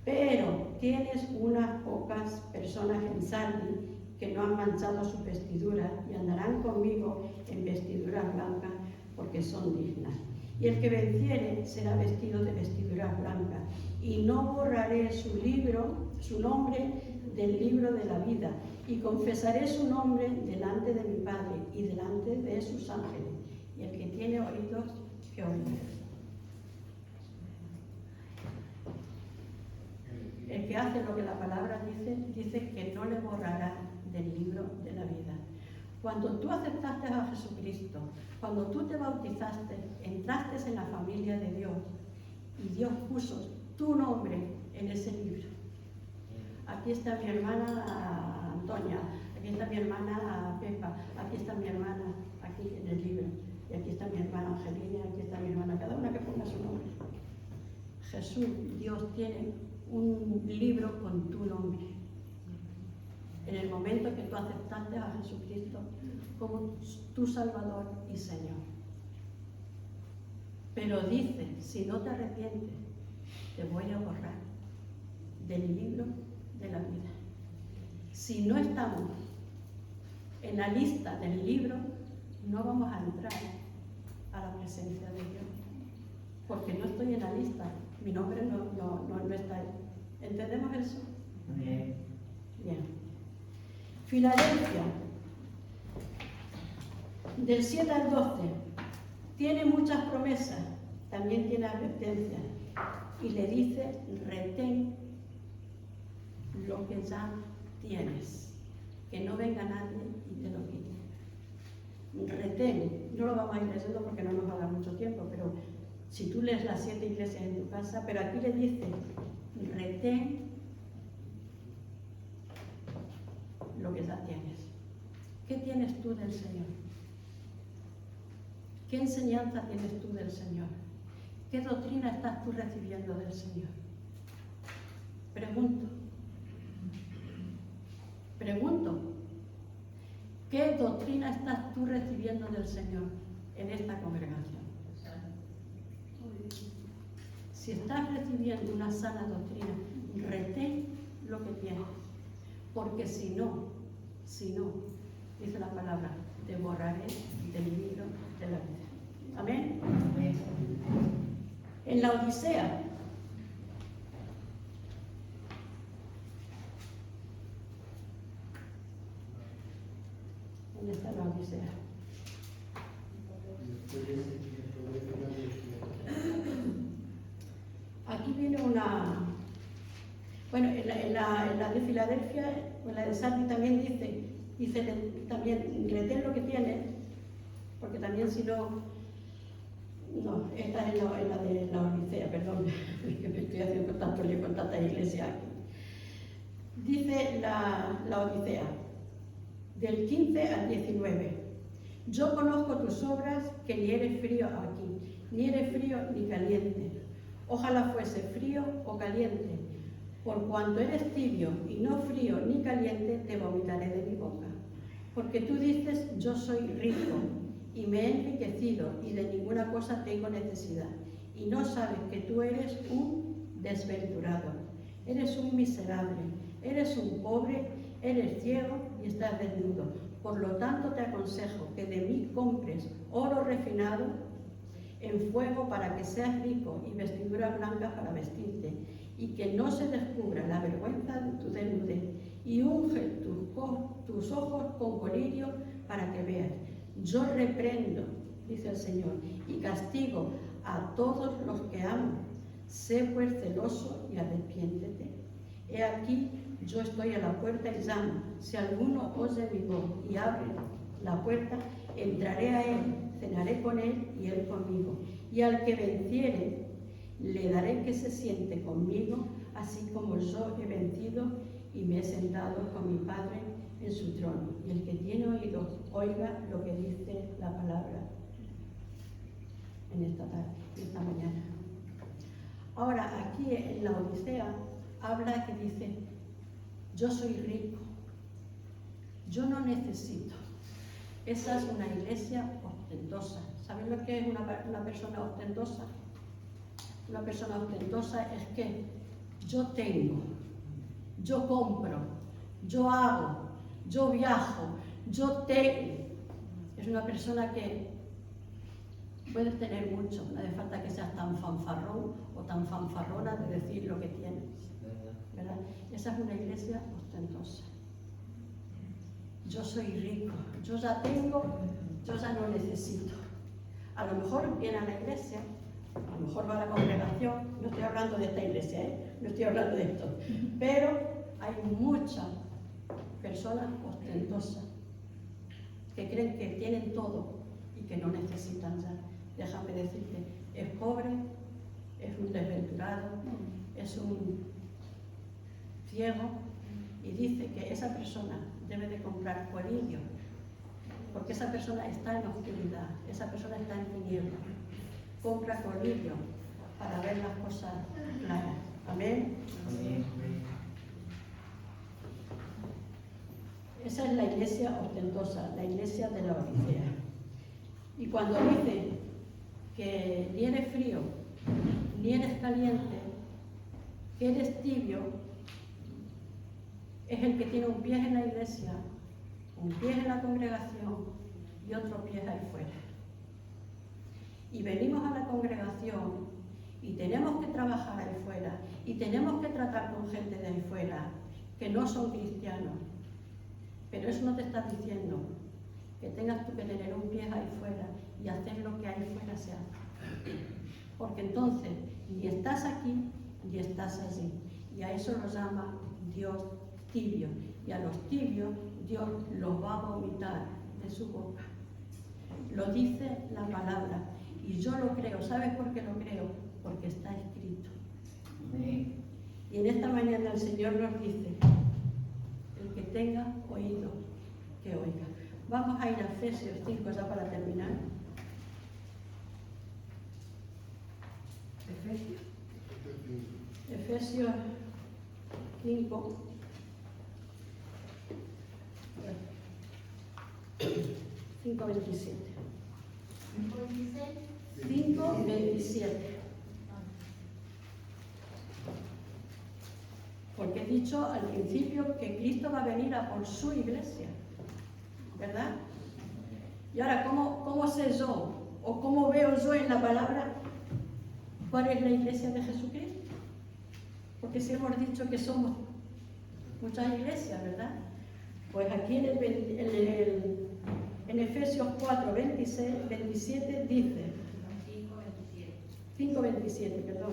Pero tienes unas pocas personas en Sardis que no han manchado sus vestiduras y andarán conmigo en vestiduras blancas porque son dignas. Y el que venciere será vestido de vestiduras blancas, y no borraré su nombre del libro de la vida, y confesaré su nombre delante de mi Padre y delante de sus ángeles. Y el que tiene oídos, que oiga. El que hace lo que la palabra dice, dice que no le borrará del libro de la vida. Cuando tú aceptaste a Jesucristo, cuando tú te bautizaste, entraste en la familia de Dios y Dios puso tu nombre en ese libro. Aquí está mi hermana Antonia, aquí está mi hermana Pepa, aquí está mi hermana, aquí en el libro, y aquí está mi hermana Angelina, aquí está mi hermana, cada una que ponga su nombre. Jesús, Dios tiene un libro con tu nombre. En el momento que tú aceptaste a Jesucristo como tu Salvador y Señor. Pero dice, si no te arrepientes, te voy a borrar del libro de la vida. Si no estamos en la lista del libro, no vamos a entrar a la presencia de Dios. Porque no estoy en la lista, mi nombre no está ahí. ¿Entendemos eso? Bien. Bien. Filadelfia, del 7 al 12, tiene muchas promesas, también tiene advertencias, y le dice, retén lo que ya tienes, que no venga nadie y te lo quite. Retén, no lo vamos a ir leyendo porque no nos va a dar mucho tiempo, pero si tú lees las 7 iglesias en tu casa, pero aquí le dice, retén lo que ya tienes. ¿Qué tienes tú del Señor? ¿Qué enseñanza tienes tú del Señor? ¿Qué doctrina estás tú recibiendo del Señor? Pregunto, ¿qué doctrina estás tú recibiendo del Señor en esta congregación? Si estás recibiendo una sana doctrina, retén lo que tienes. Porque si no, dice la palabra, te borraré del libro de la vida. Amén. En la Odisea, ¿dónde está la Odisea? Aquí viene una... Bueno, en la de Filadelfia, o en la de Sardis también dice también, retén lo que tienes, porque también si no, esta es la de la Odisea, perdón, que me estoy haciendo tanto lío con tanta iglesia aquí. Dice la Odisea, del 15 al 19, yo conozco tus obras, que ni eres frío aquí, ni eres frío ni caliente. Ojalá fuese frío o caliente. Por cuanto eres tibio y no frío ni caliente, te vomitaré de mi boca. Porque tú dices, yo soy rico y me he enriquecido y de ninguna cosa tengo necesidad. Y no sabes que tú eres un desventurado, eres un miserable, eres un pobre, eres ciego y estás desnudo. Por lo tanto te aconsejo que de mí compres oro refinado en fuego para que seas rico y vestiduras blancas para vestirte, y que no se descubra la vergüenza de tu desnudez, y unge tus ojos con colirio para que veas. Yo reprendo, dice el Señor, y castigo a todos los que amo. Sé pues celoso y arrepiéntete. He aquí, yo estoy a la puerta y llamo. Si alguno oye mi voz y abre la puerta, entraré a él, cenaré con él y él conmigo. Y al que venciere, le daré que se siente conmigo, así como yo he vencido y me he sentado con mi Padre en su trono. Y el que tiene oídos, oiga lo que dice la palabra en esta tarde, esta mañana. Ahora, aquí en la Odisea habla que dice, yo soy rico, yo no necesito. Esa es una iglesia ostentosa. ¿Saben lo que es una persona ostentosa? Una persona ostentosa es que yo tengo, yo compro, yo hago, yo viajo, yo tengo. Es una persona que puedes tener mucho, no hace falta que seas tan fanfarrón o tan fanfarrona de decir lo que tienes, ¿verdad? Esa es una iglesia ostentosa. Yo soy rico, yo ya tengo, yo ya no necesito. A lo mejor viene a la iglesia, a lo mejor va a la congregación, no estoy hablando de esta iglesia, no estoy hablando de esto, pero hay muchas personas ostentosas que creen que tienen todo y que no necesitan ya. Déjame decirte, es pobre, es un desventurado, es un ciego, y dice que esa persona debe de comprar colirio, porque esa persona está en oscuridad, esa persona está en tinieblas. Compra colirio para ver las cosas claras. Amén. Amén. Esa es la iglesia ostentosa, la iglesia de la Odisea. Y cuando dice que ni eres frío, ni eres caliente, que eres tibio, es el que tiene un pie en la iglesia, un pie en la congregación y otro pie ahí fuera. Y venimos a la congregación y tenemos que trabajar ahí fuera y tenemos que tratar con gente de ahí fuera que no son cristianos. Pero eso no te está diciendo que tengas tú que tener un pie ahí fuera y hacer lo que ahí fuera se hace. Porque entonces ni estás aquí ni estás allí. Y a eso lo llama Dios tibio. Y a los tibios Dios los va a vomitar de su boca. Lo dice la palabra. Y yo lo creo. ¿Sabes por qué lo creo? Porque está escrito. Amén. Y en esta mañana el Señor nos dice, el que tenga oído, que oiga. Vamos a ir a Efesios 5 ya para terminar. Efesios 5. 5:27. 5:27. Porque he dicho al principio que Cristo va a venir a por su iglesia, ¿verdad? Y ahora, ¿cómo sé yo o cómo veo yo en la palabra cuál es la iglesia de Jesucristo? Porque si hemos dicho que somos muchas iglesias, ¿verdad? Pues aquí en Efesios 4, 27 dice, 5:27, perdón.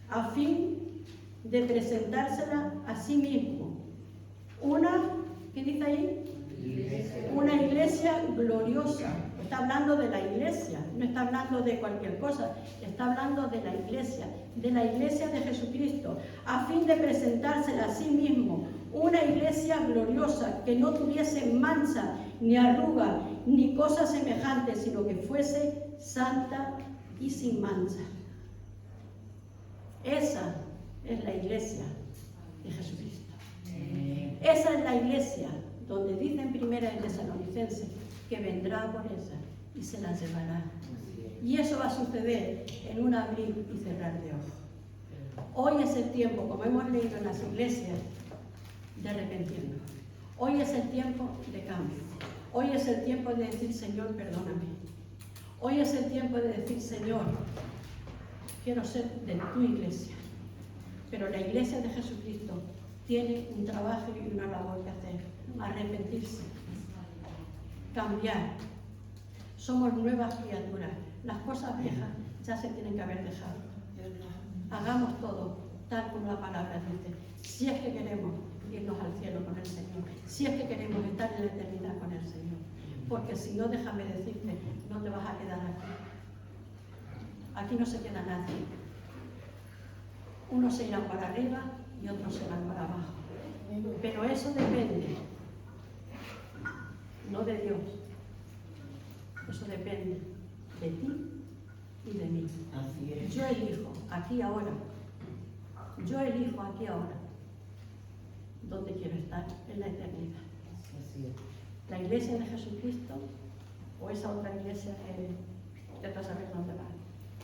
A fin de presentársela a sí mismo. ¿Qué dice ahí? Una iglesia gloriosa. Está hablando de la iglesia, no está hablando de cualquier cosa, está hablando de la iglesia de Jesucristo, a fin de presentársela a sí mismo, una iglesia gloriosa, que no tuviese mancha, ni arruga, ni cosa semejante, sino que fuese santa y sin mancha. Esa es la iglesia de Jesucristo. Esa es la iglesia donde dice en Primera de Tesalonicenses que vendrá por ella y se la llevará. Y eso va a suceder en un abrir y cerrar de ojos. Hoy es el tiempo, como hemos leído en las iglesias, de arrepentirnos. Hoy es el tiempo de cambio. Hoy es el tiempo de decir, Señor, perdóname. Hoy es el tiempo de decir, Señor, quiero ser de tu iglesia. Pero la iglesia de Jesucristo tiene un trabajo y una labor que hacer. Arrepentirse. Cambiar. Somos nuevas criaturas. Las cosas viejas ya se tienen que haber dejado. Hagamos todo tal como la palabra dice. Si es que queremos irnos al cielo con el Señor. Si es que queremos estar en la eternidad con el Señor. Porque si no, déjame decirte, no te vas a quedar aquí. Aquí no se queda nadie. Unos se irán para arriba y otros se van para abajo. Pero eso depende, no de Dios. Eso depende de ti y de mí. Así es. Yo elijo aquí ahora. Yo elijo aquí ahora dónde quiero estar en la eternidad. Así es. La iglesia de Jesucristo o esa otra iglesia que te saber dónde va.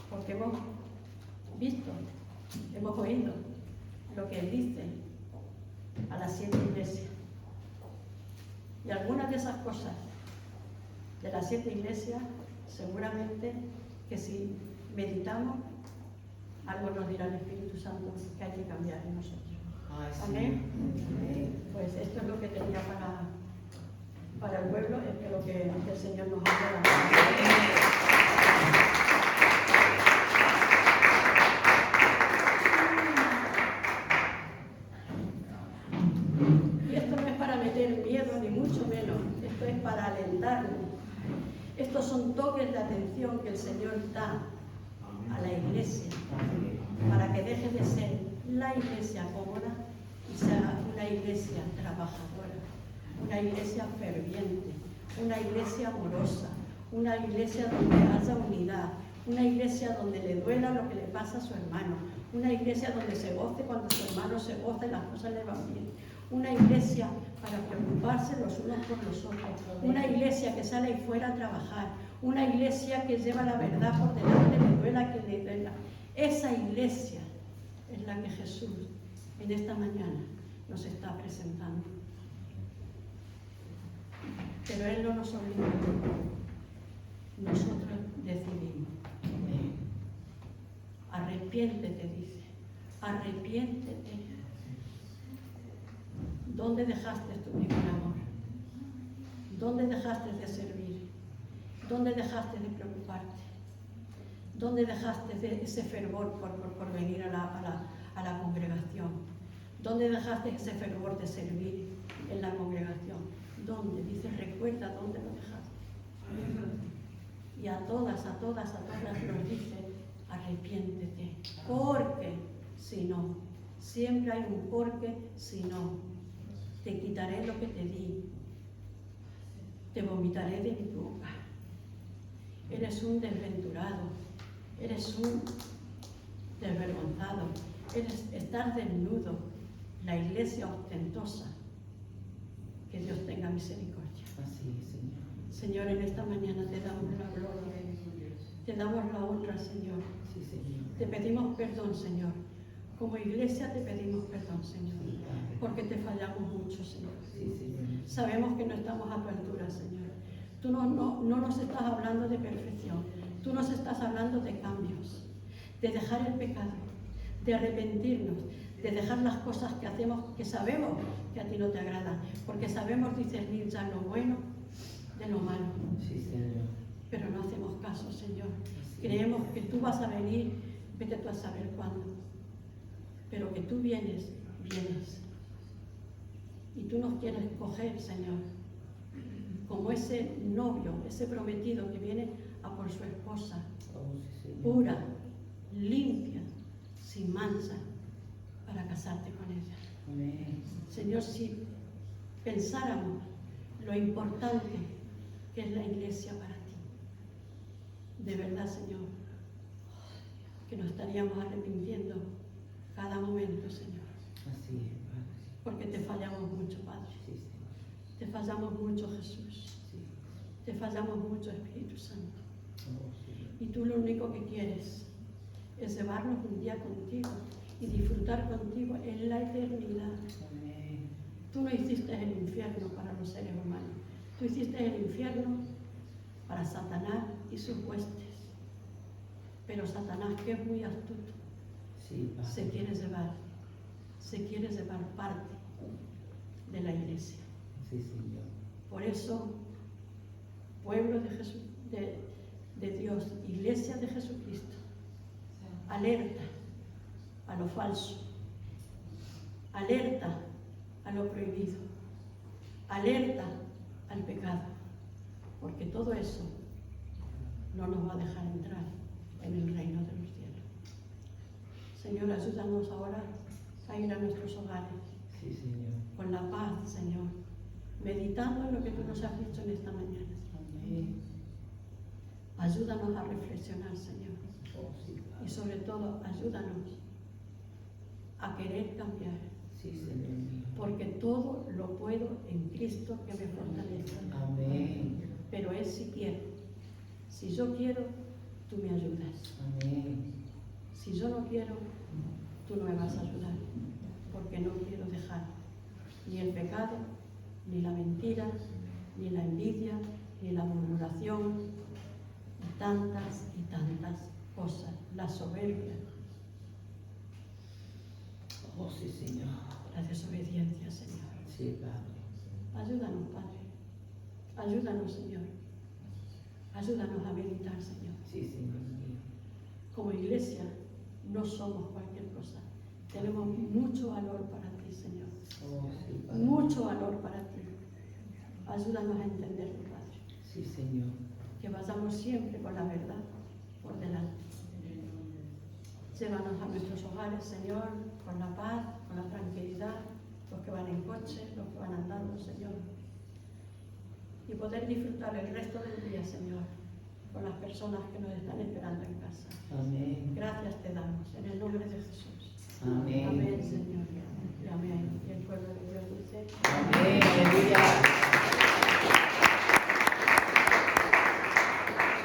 Porque hemos visto, hemos oído lo que Él dice a las 7 iglesias. Y algunas de esas cosas de las 7 iglesias, seguramente que si meditamos, algo nos dirá el Espíritu Santo que hay que cambiar en nosotros. Ay, sí. Amén. Pues esto es lo que tenía para el pueblo, es que lo que el Señor nos ha dado. Y esto no es para meter miedo, ni mucho menos. Esto es para alentarnos. Estos son toques de atención que el Señor da a la iglesia para que deje de ser la iglesia cómoda y sea una iglesia trabajadora, una iglesia ferviente, una iglesia amorosa, una iglesia donde haya unidad, una iglesia donde le duela lo que le pasa a su hermano, una iglesia donde se goce cuando su hermano se goza y las cosas le van bien, una iglesia para preocuparse los unos por los otros, una iglesia que sale ahí fuera a trabajar, una iglesia que lleva la verdad por delante, le duela que le duela. Esa iglesia es la que Jesús en esta mañana nos está presentando. Pero Él no nos obliga, nosotros decidimos. Arrepiéntete, dice, arrepiéntete. ¿Dónde dejaste tu primer amor? ¿Dónde dejaste de servir? ¿Dónde dejaste de preocuparte? ¿Dónde dejaste ese fervor por venir a la congregación? ¿Dónde dejaste ese fervor de servir en la congregación? ¿Dónde? Dice, recuerda dónde lo dejaste. Y a todas nos dice, arrepiéntete. Porque si no, siempre hay un porque si no. Te quitaré lo que te di. Te vomitaré de mi boca. Eres un desventurado. Eres un desvergonzado. Estás desnudo. La iglesia ostentosa. Que Dios tenga misericordia. Así es, Señor. Señor, en esta mañana te damos la gloria. Te damos la honra, Señor. Sí, Señor. Te pedimos perdón, Señor. Como iglesia te pedimos perdón, Señor. Porque te fallamos mucho, Señor. Sí, Señor. Sabemos que no estamos a tu altura, Señor. Tú no nos estás hablando de perfección. Tú nos estás hablando de cambios. De dejar el pecado. De arrepentirnos. De dejar las cosas que hacemos, que sabemos que a ti no te agradan. Porque sabemos discernir ya lo bueno de lo malo. Sí, Señor. Pero no hacemos caso, Señor. Creemos que tú vas a venir, vete tú a saber cuándo. Pero que tú vienes, vienes. Y tú nos quieres coger, Señor, como ese novio, ese prometido que viene a por su esposa, Oh, sí, Señor. pura, limpia, sin mancha, para casarte con ella. Amén. Señor, si pensáramos lo importante que es la iglesia para ti, de verdad, Señor, que nos estaríamos arrepintiendo cada momento, Señor. Así es, Padre. Porque te fallamos mucho, Padre. Sí, Señor. Te fallamos mucho, Jesús. Sí. Te fallamos mucho, Espíritu Santo. Oh, Señor. Y tú lo único que quieres es llevarnos un día contigo y disfrutar contigo en la eternidad. Amén. Tú no hiciste el infierno para los seres humanos. Tú hiciste el infierno para Satanás y sus huestes. Pero Satanás, que es muy astuto, Sí, Padre. se quiere llevar parte de la iglesia. Sí, Señor. Por eso, pueblo de Jesús, de Dios, iglesia de Jesucristo, alerta a lo falso, alerta a lo prohibido, alerta al pecado, porque todo eso no nos va a dejar entrar en el reino de los cielos. Señor, ayúdanos ahora a ir a nuestros hogares Sí, Señor. con la paz, Señor, meditando en lo que tú nos has dicho en esta mañana. Amén. Ayúdanos a reflexionar, Señor. Oh, sí, Y Padre. sobre todo, ayúdanos a querer cambiar. Sí, Señor mío. Porque todo lo puedo en Cristo que me fortalece. Amén. Pero es si quiero. Si yo quiero, tú me ayudas. Amén. Si yo no quiero, tú no me vas a ayudar. Porque no quiero dejar ni el pecado, ni la mentira, ni la envidia, ni la murmuración, y tantas cosas. La soberbia, Oh, sí, Señor. la desobediencia, Señor. Sí, Padre. Ayúdanos, Padre. Ayúdanos, Señor. Ayúdanos a meditar, Señor. Sí, Señor mío. Como iglesia no somos cualquier cosa. Tenemos mucho valor para ti, Señor. Oh, sí, Padre. Mucho valor para ti. Ayúdanos a entenderlo, Padre. Sí, Señor. Que vayamos siempre con la verdad por delante. Llévanos a nuestros hogares, Señor, con la paz, con la tranquilidad, los que van en coche, los que van andando, Señor. Y poder disfrutar el resto del día, Señor, con las personas que nos están esperando en casa. Amén. Gracias te damos, en el nombre de Jesús. Amén. Amén, Señor. Y amén. Y el pueblo de Dios dice, Amén.